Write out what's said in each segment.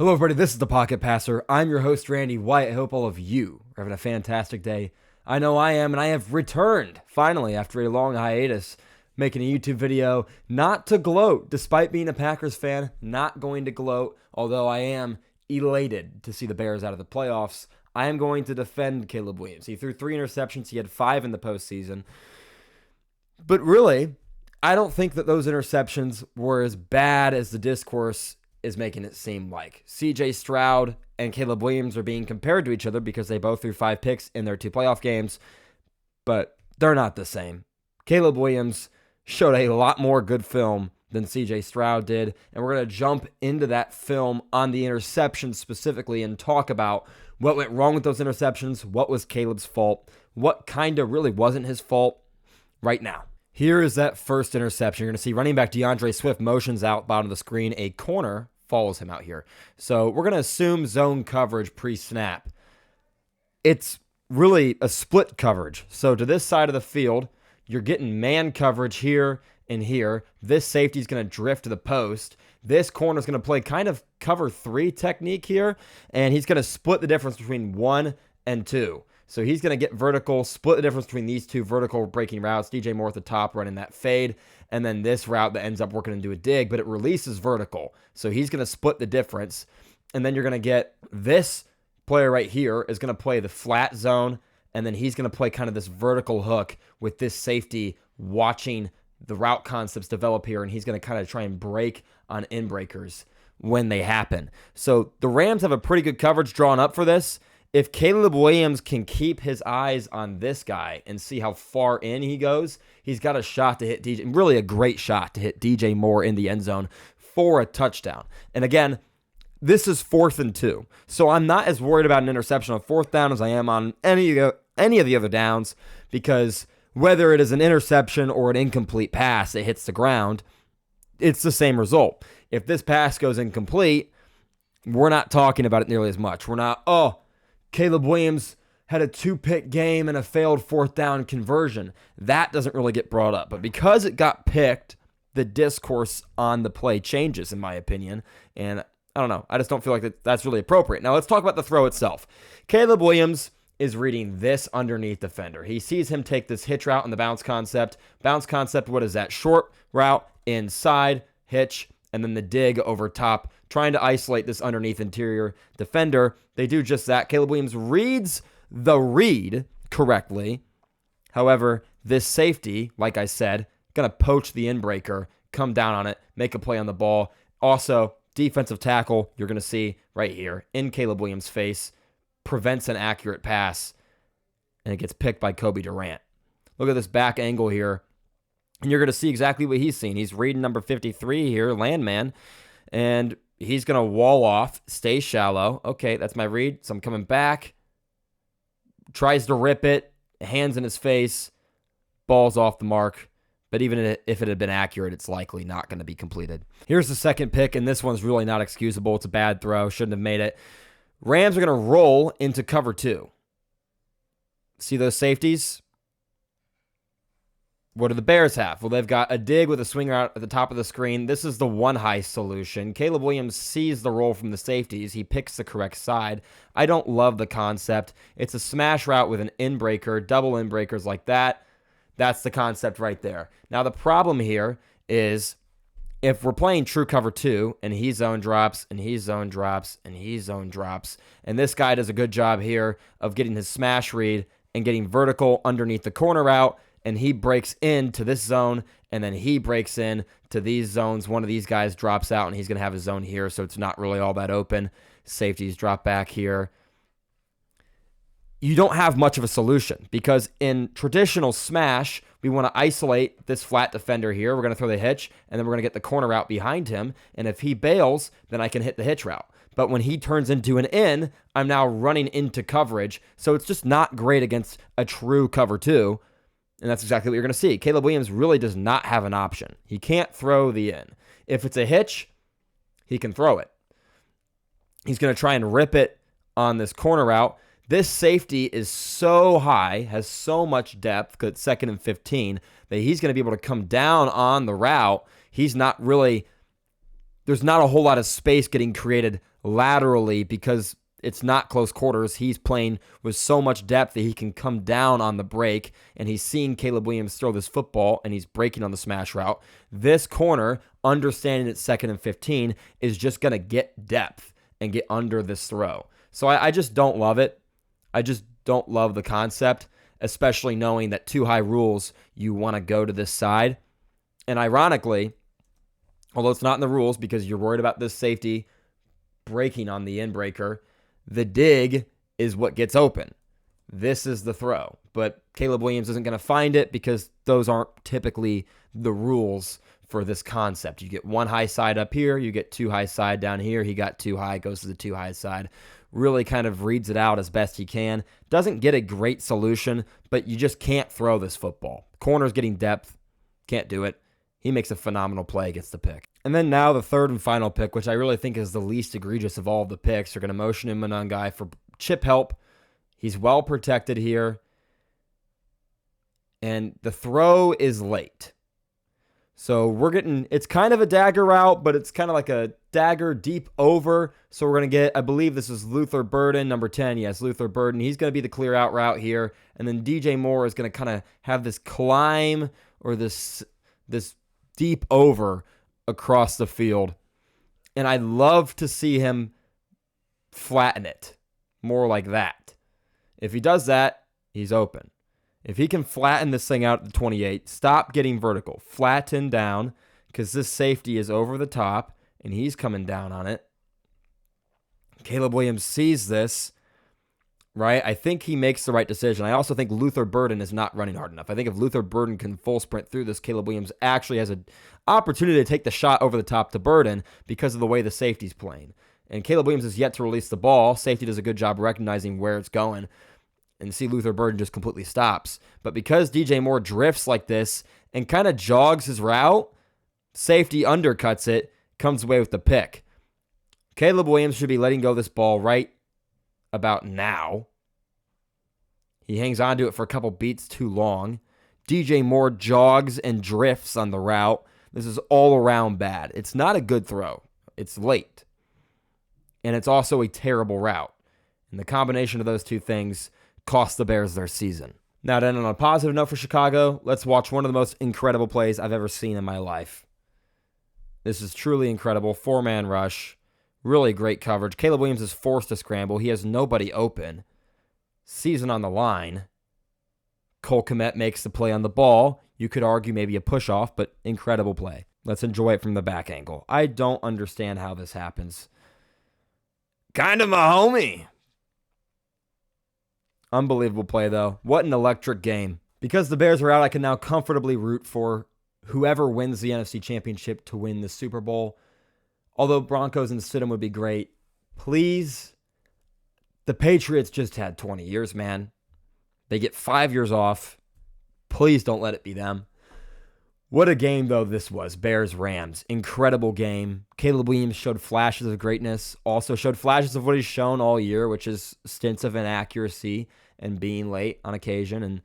Hello, everybody. This is the Pocket Passer. I'm your host, Randy White. I hope all of you are having a fantastic day. I know I am, and I have returned, finally, after a long hiatus, making a YouTube video, not to gloat, despite being a Packers fan, not going to gloat, although I am elated to see the Bears out of the playoffs. I am going to defend Caleb Williams. He threw 3 interceptions. He had 5 in the postseason. But really, I don't think that those interceptions were as bad as the discourse is making it seem like. CJ Stroud and Caleb Williams are being compared to each other because they both threw 5 picks in their 2 playoff games, but they're not the same. Caleb Williams showed a lot more good film than CJ Stroud did, and we're going to jump into that film on the interceptions specifically and talk about what went wrong with those interceptions, what was Caleb's fault, what kind of really wasn't his fault right now. Here is that first interception. You're going to see running back DeAndre Swift motions out bottom of the screen. A corner follows him out here. So we're going to assume zone coverage pre-snap. It's really a split coverage. So to this side of the field, you're getting man coverage here and here. This safety is going to drift to the post. This corner is going to play kind of cover 3 technique here, and he's going to split the difference between 1 and 2. So he's going to get vertical, split the difference between these 2 vertical breaking routes. DJ Moore at the top running that fade, and then this route that ends up working into a dig, but it releases vertical. So he's going to split the difference, and then you're going to get this player right here is going to play the flat zone, and then he's going to play kind of this vertical hook with this safety watching the route concepts develop here, and he's going to kind of try and break on in breakers when they happen. So the Rams have a pretty good coverage drawn up for this. If Caleb Williams can keep his eyes on this guy and see how far in he goes, he's got a shot to hit DJ, really a great shot to hit DJ Moore in the end zone for a touchdown. And again, this is 4th and 2. So I'm not as worried about an interception on 4th down as I am on any of the other downs, because whether it is an interception or an incomplete pass that hits the ground, it's the same result. If this pass goes incomplete, we're not talking about it nearly as much. We're not, Caleb Williams had a 2-pick game and a failed 4th down conversion. That doesn't really get brought up. But because it got picked, the discourse on the play changes, in my opinion. And I don't know. I just don't feel like that's really appropriate. Now let's talk about the throw itself. Caleb Williams is reading this underneath defender. He sees him take this hitch route in the bounce concept. Bounce concept, what is that? Short route, inside, hitch, and then the dig over top, trying to isolate this underneath interior defender. They do just that. Caleb Williams reads the read correctly. However, this safety, like I said, going to poach the in-breaker, come down on it, make a play on the ball. Also, defensive tackle, you're going to see right here, in Caleb Williams' face, prevents an accurate pass, and it gets picked by Kobe Durant. Look at this back angle here, and you're going to see exactly what he's seen. He's reading number 53 here, Landman, and he's going to wall off, stay shallow. Okay, that's my read, so I'm coming back. Tries to rip it, hands in his face, ball's off the mark. But even if it had been accurate, it's likely not going to be completed. Here's the second pick, and this one's really not excusable. It's a bad throw. Shouldn't have made it. Rams are going to roll into cover 2. See those safeties? What do the Bears have? Well, they've got a dig with a swinger out at the top of the screen. This is the one high solution. Caleb Williams sees the roll from the safeties. He picks the correct side. I don't love the concept. It's a smash route with an in-breaker, double in-breakers like that. That's the concept right there. Now, the problem here is if we're playing true cover 2 and he zone drops and he zone drops and he zone drops, and this guy does a good job here of getting his smash read and getting vertical underneath the corner route, and he breaks into this zone, and then he breaks in to these zones. One of these guys drops out, and he's going to have his zone here, so it's not really all that open. Safeties drop back here. You don't have much of a solution, because in traditional smash, we want to isolate this flat defender here. We're going to throw the hitch, and then we're going to get the corner route behind him, and if he bails, then I can hit the hitch route. But when he turns into an in, I'm now running into coverage, so it's just not great against a true cover 2. And that's exactly what you're going to see. Caleb Williams really does not have an option. He can't throw the in. If it's a hitch, he can throw it. He's going to try and rip it on this corner route. This safety is so high, has so much depth, because it's 2nd and 15, that he's going to be able to come down on the route. He's not really, there's not a whole lot of space getting created laterally because it's not close quarters. He's playing with so much depth that he can come down on the break, and he's seeing Caleb Williams throw this football, and he's breaking on the smash route. This corner, understanding it's 2nd and 15, is just going to get depth and get under this throw. So I just don't love it. I just don't love the concept, especially knowing that too high rules, you want to go to this side. And ironically, although it's not in the rules because you're worried about this safety breaking on the in-breaker, the dig is what gets open. This is the throw. But Caleb Williams isn't going to find it because those aren't typically the rules for this concept. You get one high side up here, you get two high side down here. He got too high, goes to the too high side. Really kind of reads it out as best he can. Doesn't get a great solution, but you just can't throw this football. Corner's getting depth. Can't do it. He makes a phenomenal play, gets the pick. And then now the third and final pick, which I really think is the least egregious of all of the picks. They're going to motion him in on guy for chip help. He's well protected here. And the throw is late. So we're getting, it's kind of a dagger route, but it's kind of like a dagger deep over. So we're going to get, I believe this is Luther Burden, number 10. Yes, Luther Burden. He's going to be the clear out route here. And then DJ Moore is going to kind of have this climb or this deep over across the field. And I'd love to see him flatten it more like that. If he does that, he's open. If he can flatten this thing out at the 28, stop getting vertical, flatten down, because this safety is over the top, and he's coming down on it. Caleb Williams sees this, right? I think he makes the right decision. I also think Luther Burden is not running hard enough. I think if Luther Burden can full sprint through this, Caleb Williams actually has an opportunity to take the shot over the top to Burden because of the way the safety's playing. And Caleb Williams is yet to release the ball. Safety does a good job recognizing where it's going. And see Luther Burden just completely stops. But because DJ Moore drifts like this and kind of jogs his route, safety undercuts it, comes away with the pick. Caleb Williams should be letting go of this ball right about now. He hangs on to it for a couple beats too long. DJ Moore jogs and drifts on the route. This is all around bad. It's not a good throw. It's late. And it's also a terrible route. And the combination of those two things cost the Bears their season. Now, then, on a positive note for Chicago, let's watch one of the most incredible plays I've ever seen in my life. This is truly incredible. 4-man rush. Really great coverage. Caleb Williams is forced to scramble. He has nobody open. Season on the line. Cole Kmet makes the play on the ball. You could argue maybe a push-off, but incredible play. Let's enjoy it from the back angle. I don't understand how this happens. Kind of my homie. Unbelievable play, though. What an electric game. Because the Bears are out, I can now comfortably root for whoever wins the NFC Championship to win the Super Bowl. Although Broncos and Stidham would be great. Please, the Patriots just had 20 years, man. They get 5 years off. Please don't let it be them. What a game, though, this was. Bears-Rams. Incredible game. Caleb Williams showed flashes of greatness. Also showed flashes of what he's shown all year, which is stints of inaccuracy and being late on occasion and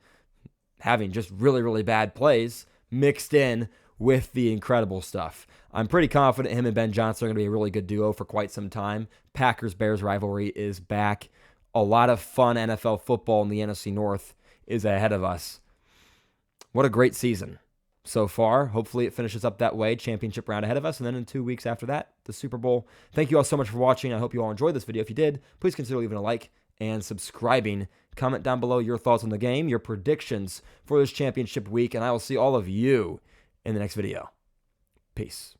having just really, really bad plays mixed in with the incredible stuff. I'm pretty confident him and Ben Johnson are going to be a really good duo for quite some time. Packers-Bears rivalry is back. A lot of fun NFL football in the NFC North is ahead of us. What a great season so far. Hopefully it finishes up that way. Championship round ahead of us. And then in 2 weeks after that, the Super Bowl. Thank you all so much for watching. I hope you all enjoyed this video. If you did, please consider leaving a like and subscribing. Comment down below your thoughts on the game, your predictions for this championship week, and I will see all of you in the next video. Peace.